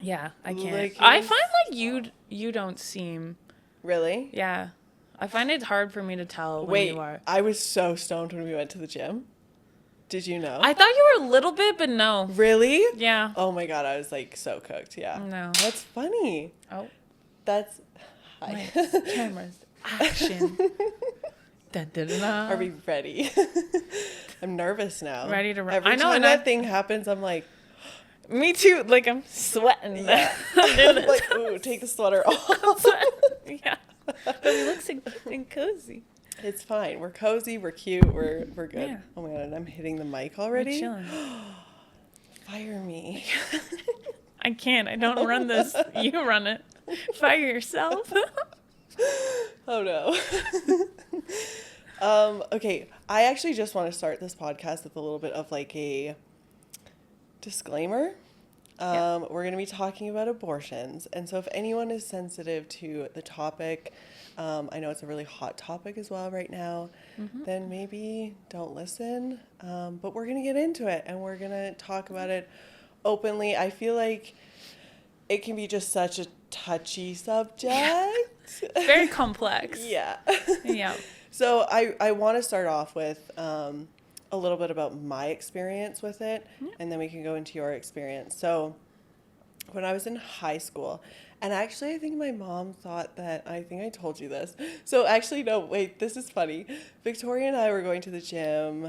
Yeah, I can't. Like, I find like you don't seem. Really? Yeah. I find it hard for me to tell when Wait, you are. I was so stoned when we went to the gym. Did you know? I thought you were a little bit, but no. Really? Yeah. Oh my god, I was like so cooked. Yeah. No. That's funny. Oh. That's. Hi. Lights, cameras, action. Dun, dun, dun, dun. Are we ready? I'm nervous now. Ready to run. Every I know, time and that thing happens, I'm like, Me too. Like, I'm sweating. yeah. I'm doing this. Like, ooh, take the sweater off. Yeah. But we look so cute and cozy. It's fine. We're cozy. We're cute. We're good. Yeah. Oh my god, and I'm hitting the mic already. We're chilling. Fire me. I can't. I don't run this. You run it. Fire yourself. Oh no. Okay, I actually just want to start this podcast with a little bit of like a disclaimer. We're going to be talking about abortions. And so if anyone is sensitive to the topic, I know it's a really hot topic as well right now, then maybe don't listen. But we're going to get into it and we're going to talk about it openly. I feel like it can be just such a touchy subject. Very complex. Yeah. Yeah. So I want to start off with a little bit about my experience with it, and then we can go into your experience. So when I was in high school, and actually I think my mom thought that, I think I told you this. So actually, no, wait, this is funny. Victoria and I were going to the gym,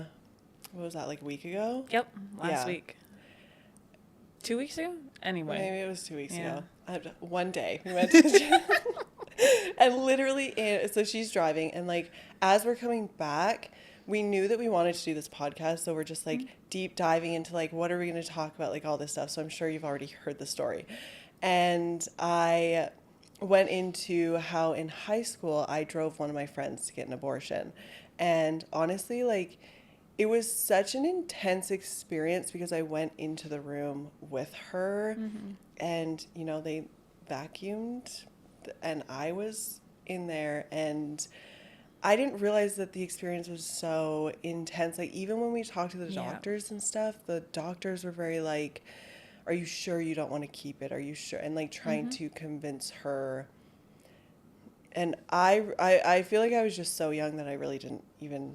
what was that, like a week ago? Yep. Last Yeah. week. 2 weeks ago? Anyway. Maybe it was 2 weeks Yeah. ago. One day we went to the gym. And literally, so she's driving, and like as we're coming back, we knew that we wanted to do this podcast, so we're just like deep diving into like what are we going to talk about, like all this stuff. So I'm sure you've already heard the story. And I went into how in high school I drove one of my friends to get an abortion. And honestly, like it was such an intense experience because I went into the room with her and, you know, they vacuumed and I was in there and I didn't realize that the experience was so intense. Like even when we talked to the doctors and stuff, the doctors were very like, are you sure you don't want to keep it? Are you sure? And like trying to convince her. And I feel like I was just so young that I really didn't even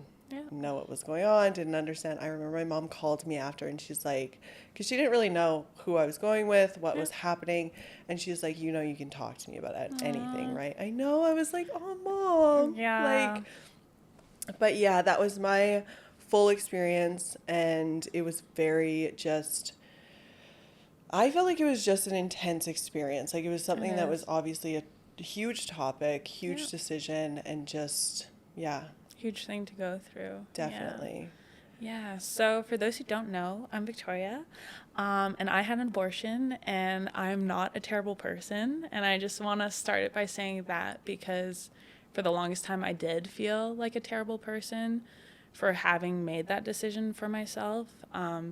know what was going on, didn't understand. I remember my mom called me after and she's like, because she didn't really know who I was going with, what was happening. And she's like, you know, you can talk to me about anything, right? I know. I was like, oh, Mom. Yeah. Like, but yeah, that was my full experience. And it was very just, I felt like it was just an intense experience. Like it was something that was obviously a huge topic, huge decision, and just, Huge thing to go through. Definitely. Yeah. So for those who don't know, I'm Victoria, and I had an abortion, and I'm not a terrible person. And I just want to start it by saying that because for the longest time I did feel like a terrible person for having made that decision for myself,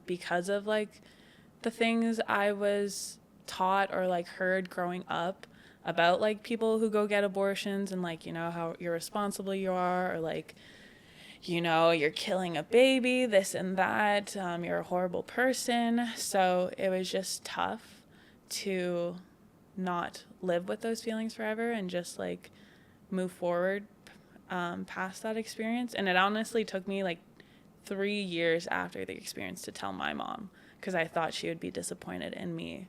because of like the things I was taught or like heard growing up about like people who go get abortions and like, you know, how irresponsible you are or like, you know, you're killing a baby, this and that, you're a horrible person. So it was just tough to not live with those feelings forever and just like move forward past that experience. And it honestly took me like 3 years after the experience to tell my mom because I thought she would be disappointed in me,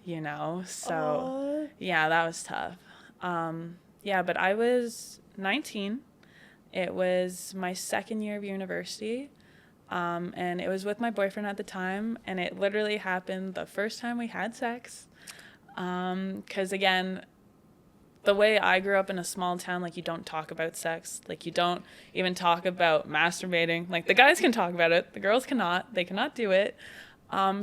you know. So yeah, that was tough. But I was 19. It was my second year of university, and it was with my boyfriend at the time, and it literally happened the first time we had sex, because again, the way I grew up in a small town, like you don't talk about sex, like you don't even talk about masturbating, like the guys can talk about it, the girls cannot, they cannot do it.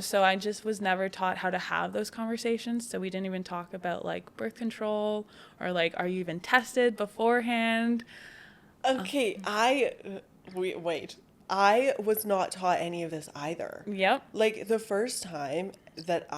So I just was never taught how to have those conversations. So we didn't even talk about like birth control or like, are you even tested beforehand? Okay, wait. I was not taught any of this either. Yep. Like the first time that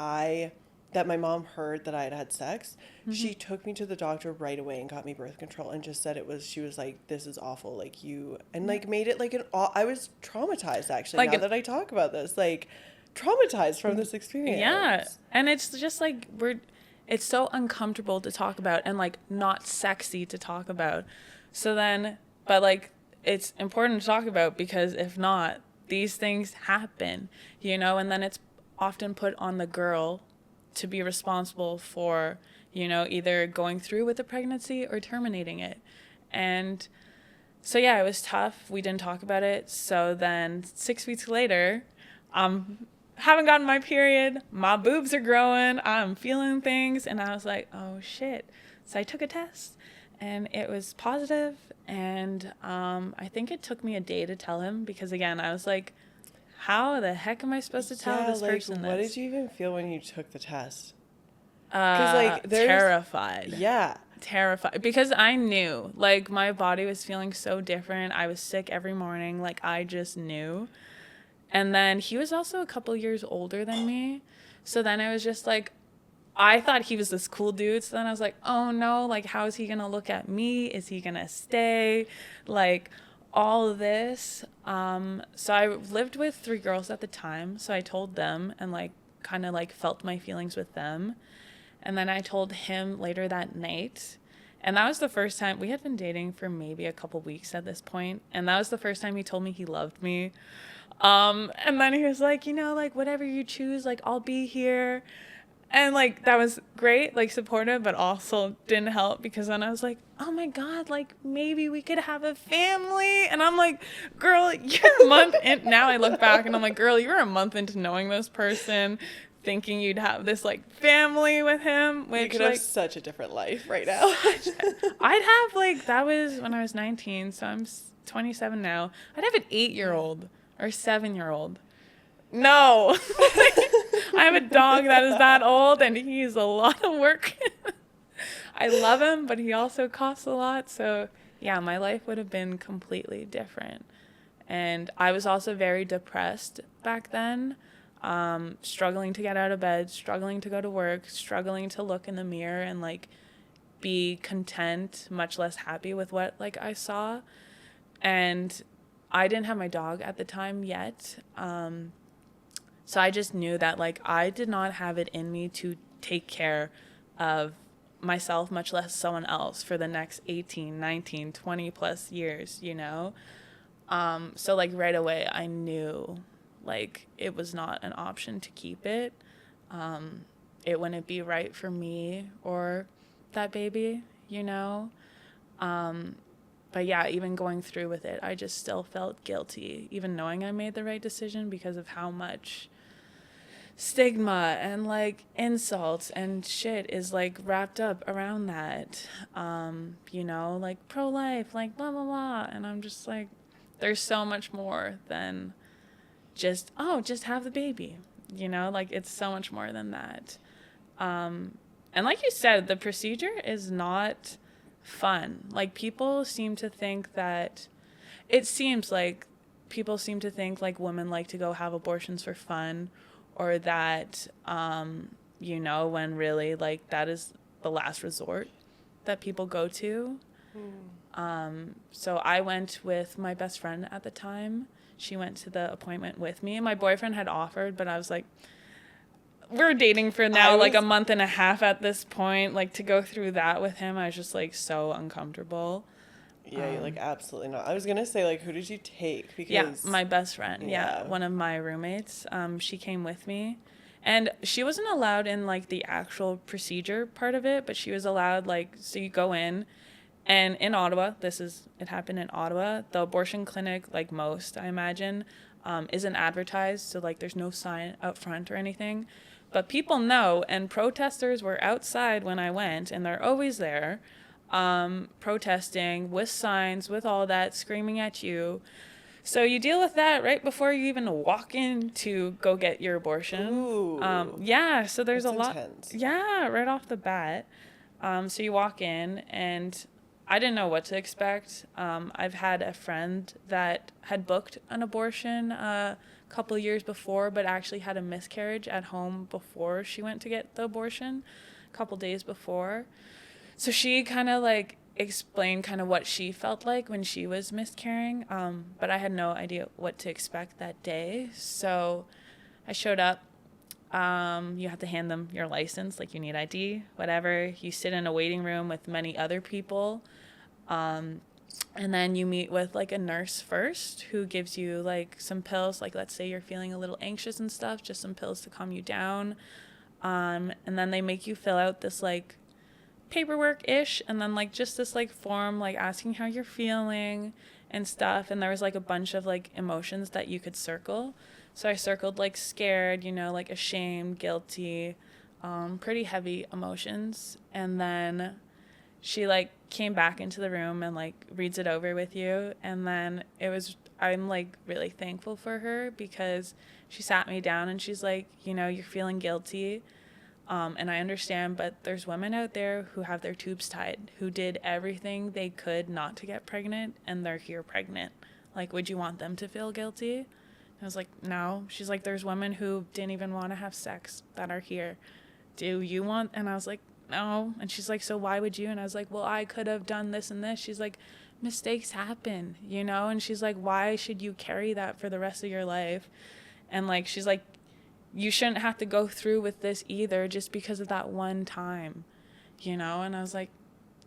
my mom heard that I had had sex, she took me to the doctor right away and got me birth control and just said she was like, this is awful. Like you, and like made it like I was traumatized actually, like now that I talk about this, like traumatized from this experience. Yeah. And it's just like it's so uncomfortable to talk about and like not sexy to talk about. So then, but like it's important to talk about because if not, these things happen, you know, and then it's often put on the girl to be responsible for, you know, either going through with the pregnancy or terminating it. And so, yeah, it was tough. We didn't talk about it. So then 6 weeks later, haven't gotten my period. My boobs are growing. I'm feeling things. And I was like, oh, shit. So I took a test and it was positive. And I think it took me a day to tell him because, again, I was like, how the heck am I supposed to tell this person this? What did you even feel when you took the test? Like, terrified. Yeah. Terrified. Because I knew, like, my body was feeling so different. I was sick every morning. Like, I just knew. And then he was also a couple years older than me. So then it was just like, I thought he was this cool dude. So then I was like, oh no, like, how is he going to look at me? Is he going to stay? Like, all of this. So I lived with 3 girls at the time. So I told them and like kind of like felt my feelings with them. And then I told him later that night. And that was the first time we had been dating for maybe a couple weeks at this point. And that was the first time he told me he loved me. And then he was like, you know, like whatever you choose, like I'll be here. And like that was great, like supportive, but also didn't help because then I was like, oh my God, like maybe we could have a family. And I'm like, girl, you're a month in. Now I look back and I'm like, girl, you're a month into knowing this person, thinking you'd have this like family with him. Which, you could like, have such a different life right now. I'd have like, that was when I was 19, so I'm 27 now. I'd have an 8-year-old or 7-year-old. No. I have a dog that is that old and he's a lot of work. I love him, but he also costs a lot. So yeah, my life would have been completely different. And I was also very depressed back then, struggling to get out of bed, struggling to go to work, struggling to look in the mirror and like be content, much less happy with what like I saw. And I didn't have my dog at the time yet. So I just knew that like I did not have it in me to take care of myself, much less someone else for the next 18, 19, 20 plus years, you know? So like right away I knew like it was not an option to keep it. It wouldn't be right for me or that baby, you know? But yeah, even going through with it, I just still felt guilty, even knowing I made the right decision because of how much stigma and like insults and shit is like wrapped up around that. You know, like pro-life, like blah, blah, blah. And I'm just like, there's so much more than just have the baby. You know, like it's so much more than that. And like you said, the procedure is not fun. Like people seem to think that people seem to think like women like to go have abortions for fun or that, you know, when really like that is the last resort that people go to. So I went with my best friend at the time. She went to the appointment with me and my boyfriend had offered, but I was like, we're dating for now like a month and a half at this point. Like to go through that with him, I was just like so uncomfortable. Yeah, you're like, absolutely not. I was going to say, like, who did you take? Because yeah, my best friend. Yeah, one of my roommates. She came with me. And she wasn't allowed in, like, the actual procedure part of it, but she was allowed, like, so you go in. And in Ottawa, it happened in Ottawa, the abortion clinic, like most, I imagine, isn't advertised. So, like, there's no sign out front or anything. But people know, and protesters were outside when I went, and they're always there. Protesting with signs, with all that, screaming at you. So you deal with that right before you even walk in to go get your abortion. Ooh, yeah, so there's a lot. Intense. Yeah, right off the bat. So you walk in, and I didn't know what to expect. I've had a friend that had booked an abortion a couple years before, but actually had a miscarriage at home before she went to get the abortion, a couple days before. So she kind of like explained kind of what she felt like when she was miscarrying, but I had no idea what to expect that day. So I showed up. You have to hand them your license, like you need ID, whatever. You sit in a waiting room with many other people. And then you meet with like a nurse first who gives you like some pills. Like let's say you're feeling a little anxious and stuff, just some pills to calm you down. And then they make you fill out this like paperwork-ish, and then like just this like form like asking how you're feeling and stuff. And there was like a bunch of like emotions that you could circle. So I circled like scared, like ashamed, guilty, pretty heavy emotions. And then she like came back into the room and like reads it over with you. And then I'm like really thankful for her because she sat me down and she's like, you're feeling guilty. And I understand, but there's women out there who have their tubes tied, who did everything they could not to get pregnant, and they're here pregnant. Like, would you want them to feel guilty? I was like, no. She's like, there's women who didn't even want to have sex that are here. Do you want? And I was like, no. And she's like, so why would you? And I was like, well, I could have done this and this. She's like, mistakes happen, And she's like, why should you carry that for the rest of your life? And like, she's like, you shouldn't have to go through with this either just because of that one time, And I was like,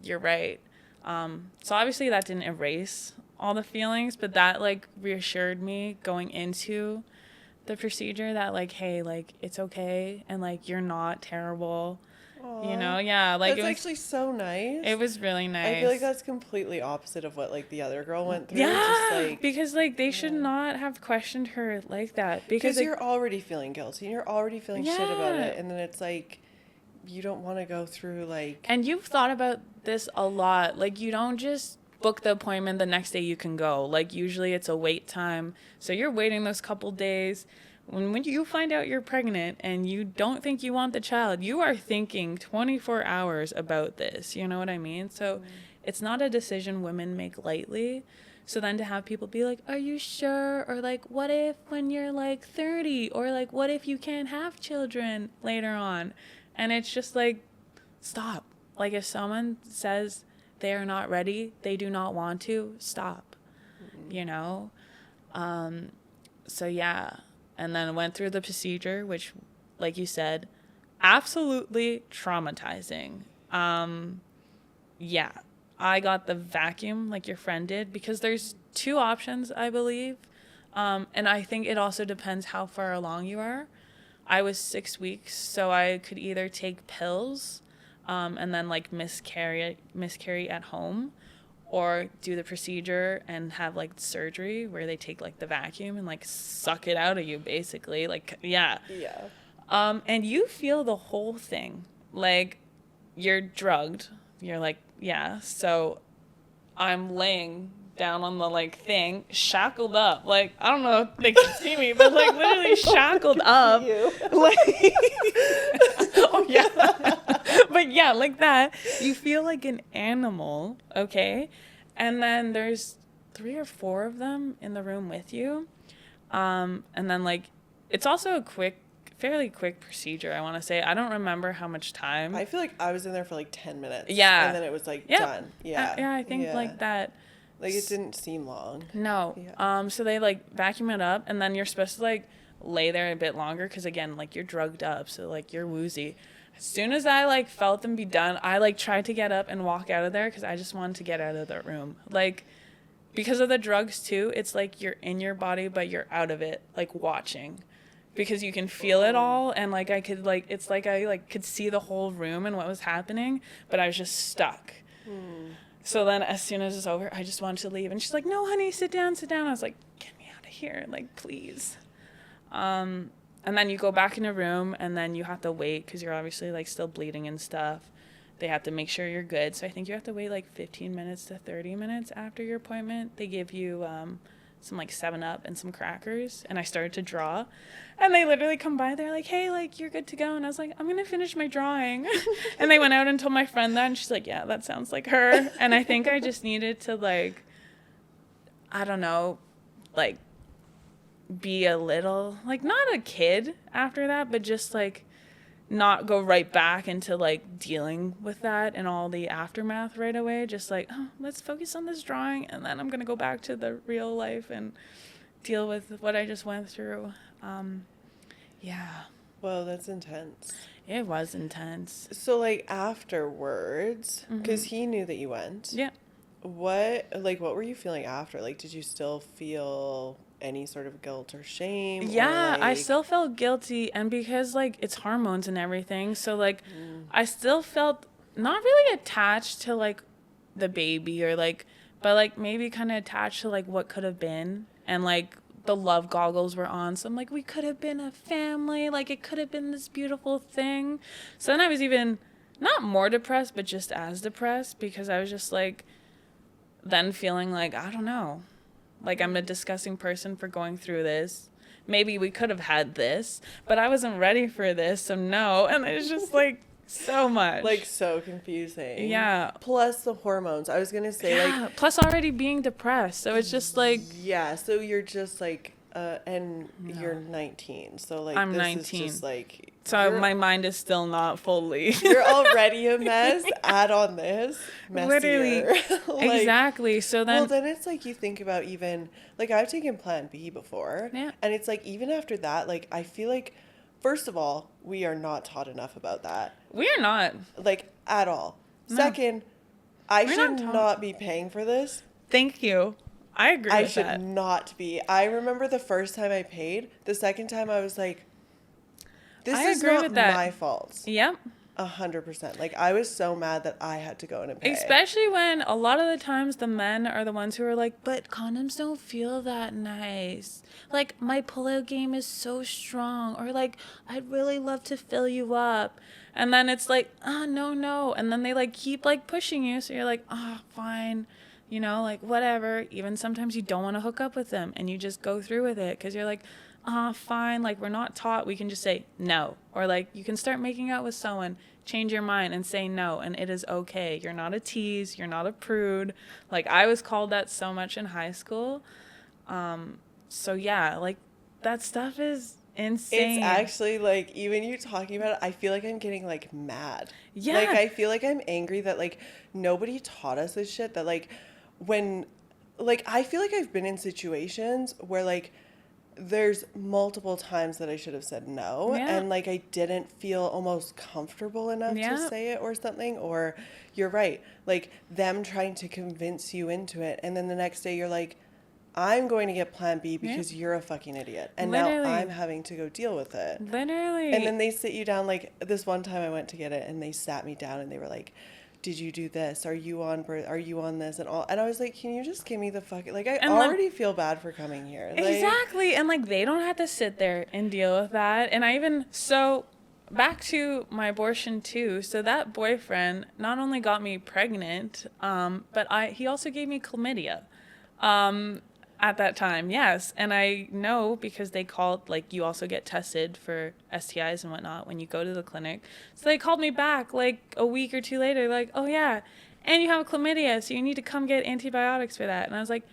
you're right. So obviously that didn't erase all the feelings, but that like reassured me going into the procedure that like, hey, like it's okay. And like, you're not terrible, Aww. Yeah. Like that's actually so nice. It was really nice. I feel like that's completely opposite of what like the other girl went through. Yeah, just, like, because like they should not have questioned her like that, because you're already feeling guilty and you're already feeling shit about it, and then it's like you don't want to go through like. And you've thought about this a lot. Like you don't just book the appointment the next day you can go. Like usually it's a wait time, so you're waiting those couple days. When you find out you're pregnant and you don't think you want the child, you are thinking 24 hours about this. You know what I mean? So it's not a decision women make lightly. So then to have people be like, are you sure? Or like, what if when you're like 30? Or like, what if you can't have children later on? And it's just like, stop. Like if someone says they are not ready, they do not want to, stop. So yeah. And then went through the procedure, which, like you said, absolutely traumatizing. Yeah, I got the vacuum like your friend did, because there's 2 options, I believe. And I think it also depends how far along you are. I was 6 weeks, so I could either take pills and then like miscarry at home, or do the procedure and have like surgery where they take like the vacuum and like suck it out of you, basically. Like, yeah. And you feel the whole thing. Like you're drugged. You're like, yeah. So I'm laying down on the like thing, shackled up. Like, I don't know if they can see me, but like literally shackled up. Like, oh yeah. But yeah, like that. You feel like an animal, okay? And then there's 3 or 4 of them in the room with you. And then like, it's also a fairly quick procedure, I want to say. I don't remember how much time. I feel like I was in there for like 10 minutes. Yeah. And then it was like done. Yeah. Yeah, I think like that. Like it didn't seem long. No. Yeah. So they like vacuum it up, and then you're supposed to like lay there a bit longer, because again, like you're drugged up, so like you're woozy. As soon as I like felt them be done, I like tried to get up and walk out of there, because I just wanted to get out of the room. Like, because of the drugs too, it's like you're in your body but you're out of it, like watching, because you can feel it all. And like I could like, it's like I like could see the whole room and what was happening, but I was just stuck. So then as soon as it's over, I just wanted to leave. And she's like, no, honey, sit down. I was like, get me out of here. Like, please. And then you go back in a room, and then you have to wait, because you're obviously like still bleeding and stuff. They have to make sure you're good. So I think you have to wait like 15 minutes to 30 minutes after your appointment. They give you some like 7-Up and some crackers. And I started to draw. And they literally come by. They're like, hey, like, you're good to go. And I was like, I'm going to finish my drawing. And they went out and told my friend that. And she's like, yeah, that sounds like her. And I think I just needed to, like, I don't know, like, be a little, like, not a kid after that, but just, like, not go right back into, like, dealing with that and all the aftermath right away. Just, like, oh, let's focus on this drawing. And then I'm going to go back to the real life and deal with what I just went through. Yeah. Whoa, that's intense. It was intense. So, like, afterwards, because he knew that you went. Yeah. What were you feeling after? Like, did you still feel any sort of guilt or shame? Yeah, Or, I like, still felt guilty, and because like it's hormones and everything, so like I still felt not really attached to like the baby or like, but like maybe kind of attached to like what could have been, and like the love goggles were on, so I'm like, we could have been a family, like it could have been this beautiful thing. So then I was even not more depressed, but just as depressed, because I was just like then feeling like, I don't know, like I'm a disgusting person for going through this. Maybe we could have had this, but I wasn't ready for this, so no. And it's just like so much. like, so confusing. Yeah. Plus the hormones. I was going to say, Yeah. like, Plus already being depressed. So it's just like, yeah, so you're just like, and you're 19. So, like, I'm this 19. is just like, so my mind is still not fully. you're already a mess. Add on this, messier. Literally. Like, Exactly. So then. well, then it's like you think about even, like, I've taken Plan B before. Yeah. And it's like, even after that, like, I feel like, first of all, we are not taught enough about that. We're not. Like, at all. No. Second, I We're should not taught. not be paying for this. Thank you. I agree I with should that. not be. I remember the first time I paid. The second time I was like, this I is agree not with that. my fault. Yep. 100%. Like, I was so mad that I had to go in and pay. Especially when a lot of the times the men are the ones who are like, but condoms don't feel that nice. Like, my pullout game is so strong. Or like, I'd really love to fill you up. And then it's like, oh, no. And then they like keep like pushing you. So you're like, oh, fine. You know, like whatever. Even sometimes you don't want to hook up with them and you just go through with it because you're like, fine, like we're not taught, we can just say no. Or like you can start making out with someone, change your mind and say no, and it is okay. You're not a tease, you're not a prude. Like I was called that so much in high school. So yeah, like that stuff is insane. It's actually like, even you talking about it, I feel like I'm getting like mad. Yeah. Like, I feel like I'm angry that like nobody taught us this shit. That like when, like, I feel like I've been in situations where like there's multiple times that I should have said no. Yeah. And like I didn't feel almost comfortable enough Yeah. to say it or something. Or you're right, like them trying to convince you into it. And then the next day you're like, I'm going to get Plan B because you're a fucking idiot. And Literally. now I'm having to go deal with it. Literally. And then they sit you down. Like this one time I went to get it and they sat me down and they were like, did you do this? Are you on birth? Are you on this? And all. And I was like, can you just give me the fucking, like, I And, already feel bad for coming here. Like, exactly. And like they don't have to sit there and deal with that. And I even, so back to my abortion too. So that boyfriend not only got me pregnant, but he also gave me chlamydia. At that time, yes. And I know because they called, like, you also get tested for STIs and whatnot when you go to the clinic. So they called me back, like, a week or two later, like, oh, yeah, and you have chlamydia, so you need to come get antibiotics for that. And I was like,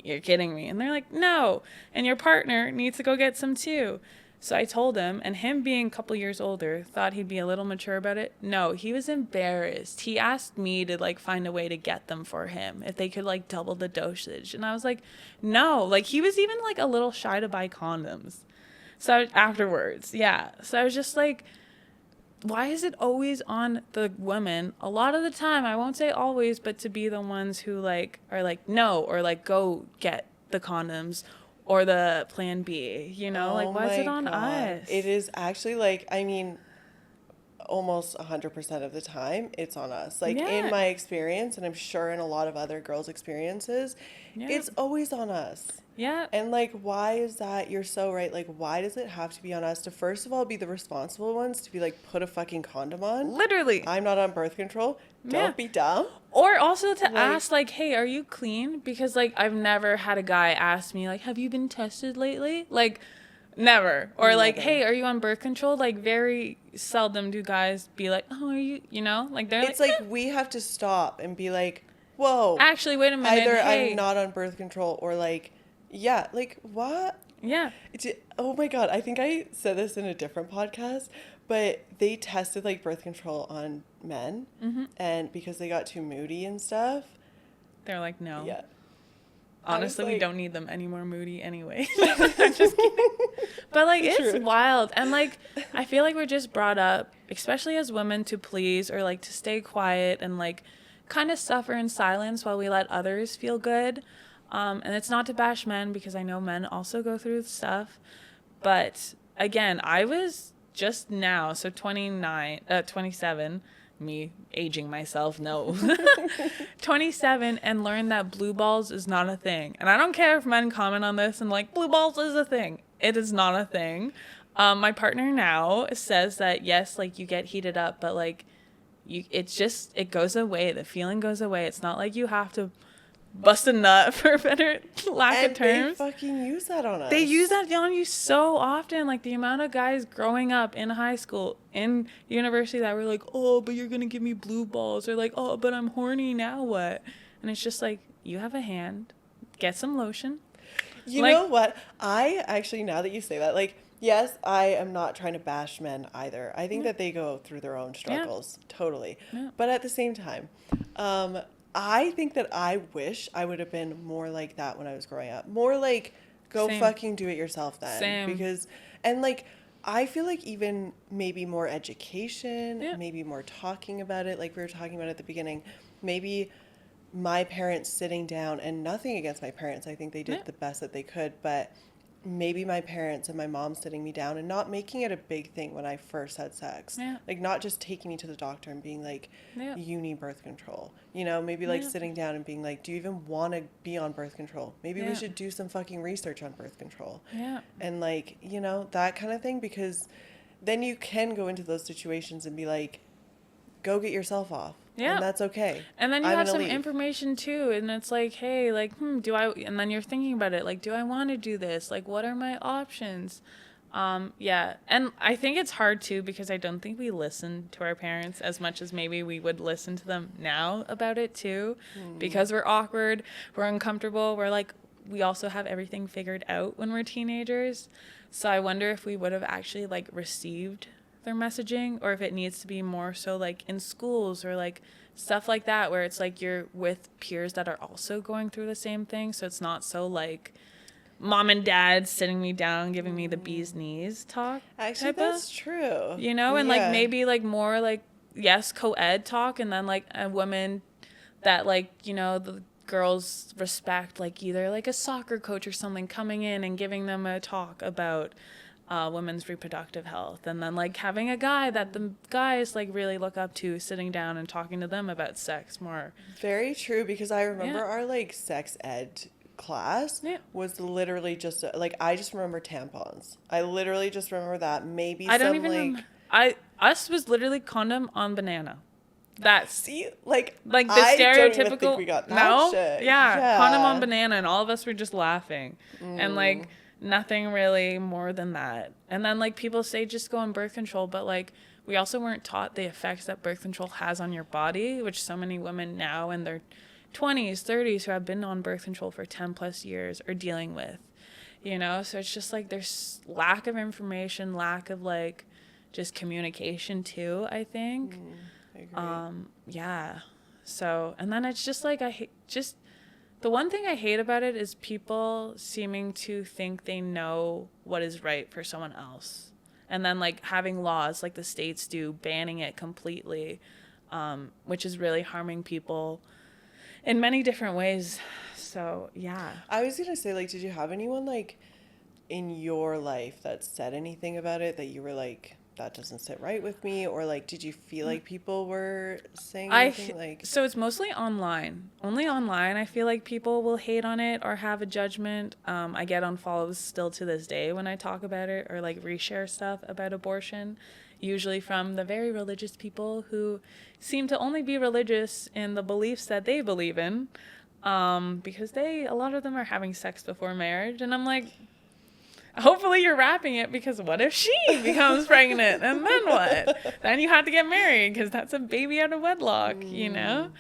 you're kidding me. And they're like, no, and your partner needs to go get some too. So I told him, and him being a couple years older, thought he'd be a little mature about it. No, he was embarrassed. He asked me to, like, find a way to get them for him, if they could, like, double the dosage. And I was like, no. Like, he was even, like, a little shy to buy condoms. So afterwards, yeah. So I was just like, why is it always on the women? A lot of the time, I won't say always, but to be the ones who, like, are like, no, or, like, go get the condoms or the Plan B, you know? Like, why is it on us? It is actually, like, I mean, almost 100% of the time, it's on us. Like, Yeah. in my experience, and I'm sure in a lot of other girls' experiences, Yeah. it's always on us. Yeah. And, like, why is that? You're so right. Like, why does it have to be on us to, first of all, be the responsible ones to be like, put a fucking condom on? Literally. I'm not on birth control. Don't Yeah. be dumb. Or also to ask, like, hey, are you clean? Because, like, I've never had a guy ask me, like, have you been tested lately? Like, never. Or, like, Never. hey, are you on birth control? Like, very seldom do guys be like, oh, are you, you know? Like, they're It's like, like we have to stop and be like, whoa. actually, wait a minute. Either Hey. I'm not on birth control or, like, yeah, like, what? Yeah. Oh my God, I think I said this in a different podcast, but they tested like birth control on men, and because they got too moody and stuff. They're like, no. Yeah. Honestly, we don't need them any more moody anyway. I'm just kidding. But, like, it's wild. And, like, I feel like we're just brought up, especially as women, to please or, like, to stay quiet and, like, kind of suffer in silence while we let others feel good. And it's not to bash men, because I know men also go through stuff. But, again, I was just now, so 27, me aging myself, no. 27, and learned that blue balls is not a thing. And I don't care if men comment on this and like, blue balls is a thing. It is not a thing. My partner now says that yes, like you get heated up, but like it goes away. The feeling goes away. It's not like you have to bust a nut, for a better lack of terms. They fucking use that on us. They use that on you so often. Like, the amount of guys growing up in high school, in university, that were like, oh, but you're gonna give me blue balls, or like, oh, but I'm horny, now what? And it's just like, you have a hand, get some lotion. You know what? I actually, now that you say that, like, yes, I am not trying to bash men either. I think that they go through their own struggles, totally. Yeah. But at the same time, I think that I wish I would have been more like that when I was growing up. More like, go fucking do it yourself then. Same. Because, and like, I feel like even maybe more education, maybe more talking about it, like we were talking about at the beginning, maybe my parents sitting down, and nothing against my parents, I think they did the best that they could, but maybe my parents and my mom sitting me down and not making it a big thing when I first had sex. Yeah. Like, not just taking me to the doctor and being like, you need birth control. You know, maybe like sitting down and being like, do you even want to be on birth control? Maybe we should do some fucking research on birth control. Yeah. And like, you know, that kind of thing, because then you can go into those situations and be like, go get yourself off. Yeah. And that's okay. And then you have some information too. And it's like, hey, like, and then you're thinking about it. Like, do I want to do this? Like, what are my options? Yeah. And I think it's hard too, because I don't think we listen to our parents as much as maybe we would listen to them now about it too. Because we're awkward, we're uncomfortable. We're like, we also have everything figured out when we're teenagers. So I wonder if we would have actually like received their messaging, or if it needs to be more so like in schools or like stuff like that, where it's like you're with peers that are also going through the same thing, so it's not so like mom and dad sitting me down giving me the bee's knees talk. Actually, that's true, you know. And like maybe like more like, yes, co-ed talk, and then like a woman that like, you know, the girls respect, like either like a soccer coach or something coming in and giving them a talk about women's reproductive health, and then like having a guy that the guys like really look up to sitting down and talking to them about sex more. Very true, because I remember our like sex ed class was literally just like, I just remember tampons. I literally just remember that. Maybe us was literally condom on banana. That's like the stereotypical. Don't even think we got that shit. Yeah, condom on banana, and all of us were just laughing and like nothing really more than that. And then like people say just go on birth control, but like we also weren't taught the effects that birth control has on your body, which so many women now in their 20s, 30s who have been on birth control for 10 plus years are dealing with, you know. So it's just like there's lack of information, lack of like just communication too, I think. I agree. Yeah. So, and then it's just like the one thing I hate about it is people seeming to think they know what is right for someone else. And then like having laws like the states do, banning it completely, which is really harming people in many different ways. So, yeah. I was going to say, like, did you have anyone like in your life that said anything about it that you were like, that doesn't sit right with me, or like did you feel like people were saying anything? So it's mostly online. Only online I feel like people will hate on it or have a judgment. I get unfollows still to this day when I talk about it or like reshare stuff about abortion, usually from the very religious people who seem to only be religious in the beliefs that they believe in, because a lot of them are having sex before marriage, and I'm like, hopefully you're wrapping it, because what if she becomes pregnant and then what? Then you have to get married because that's a baby out of wedlock, you know?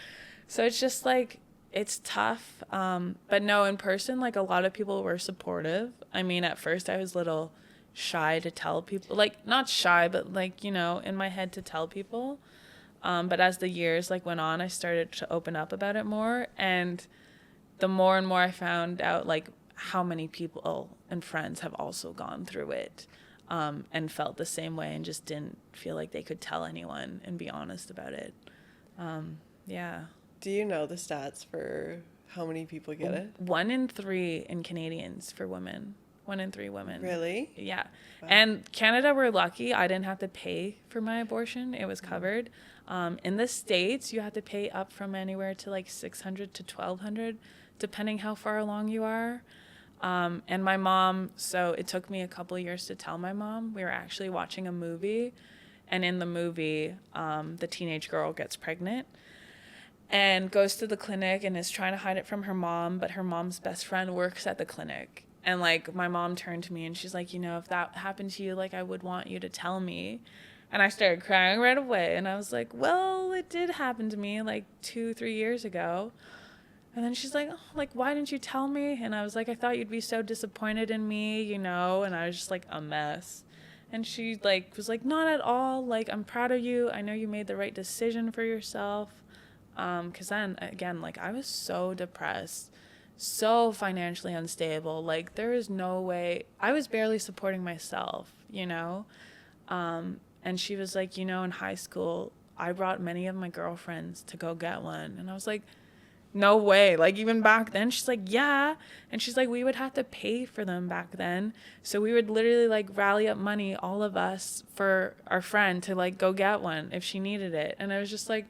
So it's just like, it's tough. But no, in person, like a lot of people were supportive. I mean, at first I was a little shy to tell people, like not shy, but like, you know, in my head to tell people. But as the years like went on, I started to open up about it more. And the more and more I found out, like, how many people and friends have also gone through it, and felt the same way and just didn't feel like they could tell anyone and be honest about it. Yeah. Do you know the stats for how many people get it? 1 in 3 in Canadians for women. 1 in 3 women. Really? Yeah. Wow. And Canada, we're lucky. I didn't have to pay for my abortion. It was covered. In the States, you have to pay up from anywhere to like $600 to $1,200, depending how far along you are. And my mom, so it took me a couple of years to tell my mom. We were actually watching a movie, and in the movie, the teenage girl gets pregnant and goes to the clinic and is trying to hide it from her mom, but her mom's best friend works at the clinic. And like, my mom turned to me and she's like, you know, if that happened to you, like, I would want you to tell me. And I started crying right away. And I was like, well, it did happen to me like 2-3 years ago. And then she's like, oh, like, why didn't you tell me? And I was like, I thought you'd be so disappointed in me, you know? And I was just like a mess. And she like was like, not at all. Like, I'm proud of you. I know you made the right decision for yourself. 'Cause then again, like, I was so depressed, so financially unstable. Like, there is no way. I was barely supporting myself, you know? And she was like, you know, in high school, I brought many of my girlfriends to go get one. And I was like, no way. Like, even back then, she's like, yeah. And she's like, we would have to pay for them back then. So we would literally like rally up money, all of us, for our friend to like go get one if she needed it. And I was just like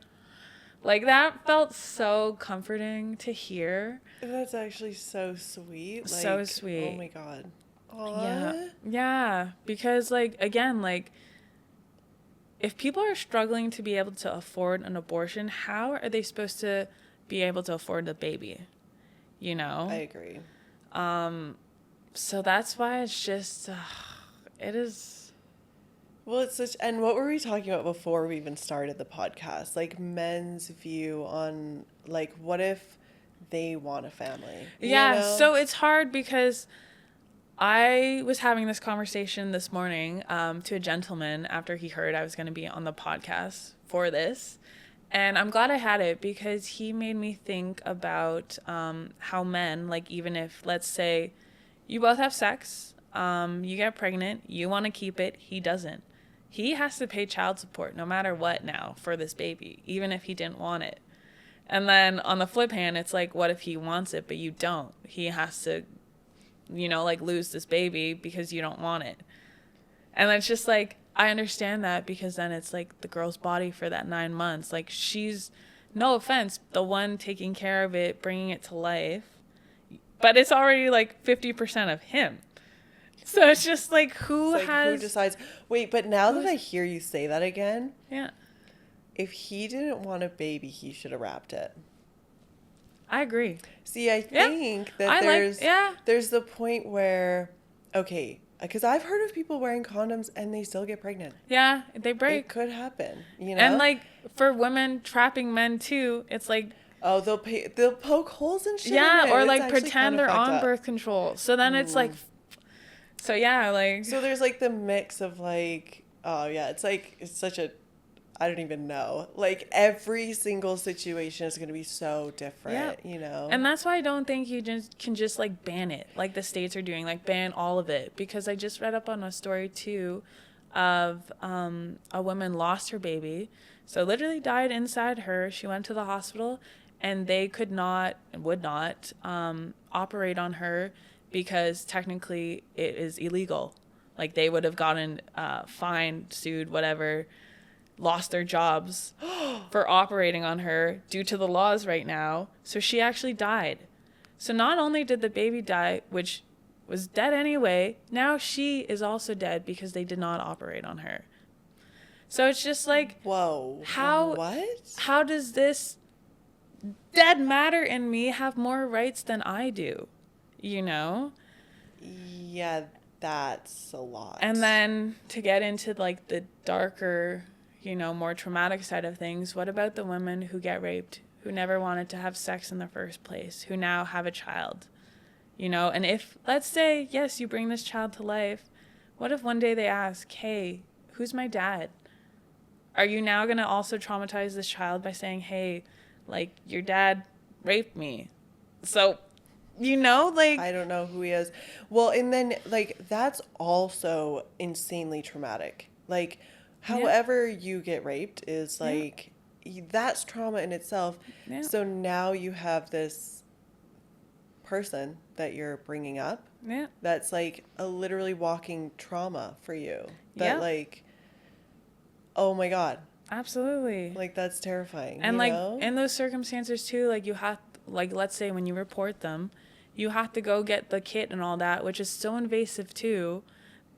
that felt so comforting to hear. That's actually so sweet. Like, so sweet. Oh my God. Aww. Yeah. Yeah. Because like, again, like, if people are struggling to be able to afford an abortion, how are they supposed to be able to afford a baby? You know? I agree. So that's why it's just, it is. Well, it's such, and what were we talking about before we even started the podcast? Like, men's view on, like, what if they want a family? Yeah, You know? so it's hard because I was having this conversation this morning to a gentleman after he heard I was going to be on the podcast for this. And I'm glad I had it because he made me think about how men, like, even if, let's say, you both have sex, you get pregnant, you want to keep it, he doesn't. He has to pay child support no matter what now for this baby, even if he didn't want it. And then on the flip hand, it's like, what if he wants it, but you don't? He has to, you know, like, lose this baby because you don't want it. And it's just like, I understand that because then it's like the girl's body for that 9 months. Like, she's, no offense, the one taking care of it, bringing it to life. But it's already like 50% of him. So it's just like, who decides? Wait, but now that I hear you say that again, yeah, if he didn't want a baby, he should have wrapped it. I agree. See, I think that there's the point where, okay, because I've heard of people wearing condoms and they still get pregnant. Yeah, they break. It could happen, you know? And like, for women trapping men too, it's like, oh, they'll poke holes and shit. Yeah, in it. or It's like actually pretend they're on birth control. So then it's like, so yeah, like. So there's like the mix of like, oh yeah, it's like, it's such a, I don't even know. Like, every single situation is going to be so different, you know? And that's why I don't think you can just like ban it like the states are doing, like ban all of it. Because I just read up on a story too of a woman lost her baby. So literally died inside her. She went to the hospital and they could not and would not operate on her because technically it is illegal. Like, they would have gotten fined, sued, whatever, lost their jobs for operating on her due to the laws right now. So she actually died. So not only did the baby die, which was dead anyway, now she is also dead because they did not operate on her. So it's just like, whoa, how does this dead matter in me have more rights than I do? You know? Yeah, that's a lot. And then to get into like the darker, you know, more traumatic side of things, what about the women who get raped, who never wanted to have sex in the first place, who now have a child? You know, and if, let's say, yes, you bring this child to life, what if one day they ask, hey, who's my dad? Are you now going to also traumatize this child by saying, hey, like, your dad raped me? So, like, I don't know who he is. Well, and then like that's also insanely traumatic. Like, yeah, however you get raped is yeah, like that's trauma in itself. yeah, So now you have this person that you're bringing up yeah, that's like a literally walking trauma for you. That yeah, like, oh my God, absolutely. like that's terrifying, And you like know? in those circumstances too, like you have, like, let's say when you report them, you have to go get the kit and all that, which is so invasive too.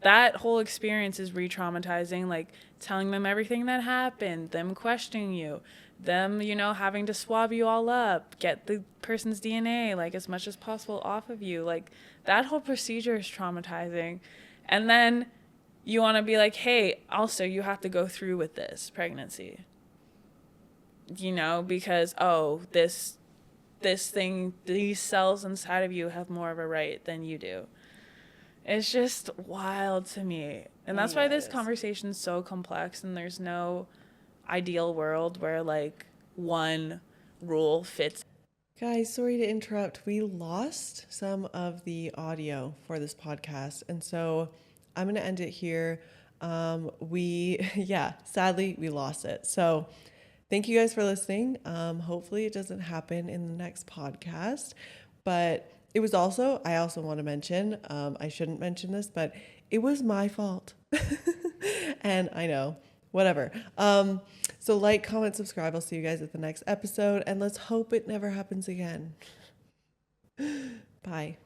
That whole experience is re-traumatizing, like telling them everything that happened, them questioning you, them, having to swab you all up, get the person's DNA like as much as possible off of you. Like that whole procedure is traumatizing. And then you want to be like, "Hey, also you have to go through with this pregnancy." Because this thing, these cells inside of you have more of a right than you do. It's just wild to me. And that's why Yeah, this it is. conversation's so complex and there's no ideal world where like one rule fits. Guys, sorry to interrupt. We lost some of the audio for this podcast. And so I'm going to end it here. Yeah, sadly, we lost it. So thank you guys for listening. Hopefully, it doesn't happen in the next podcast. But it was also, I also want to mention, I shouldn't mention this, but it was my fault. And I know, whatever. So like, comment, subscribe. I'll see you guys at the next episode, and let's hope it never happens again. Bye.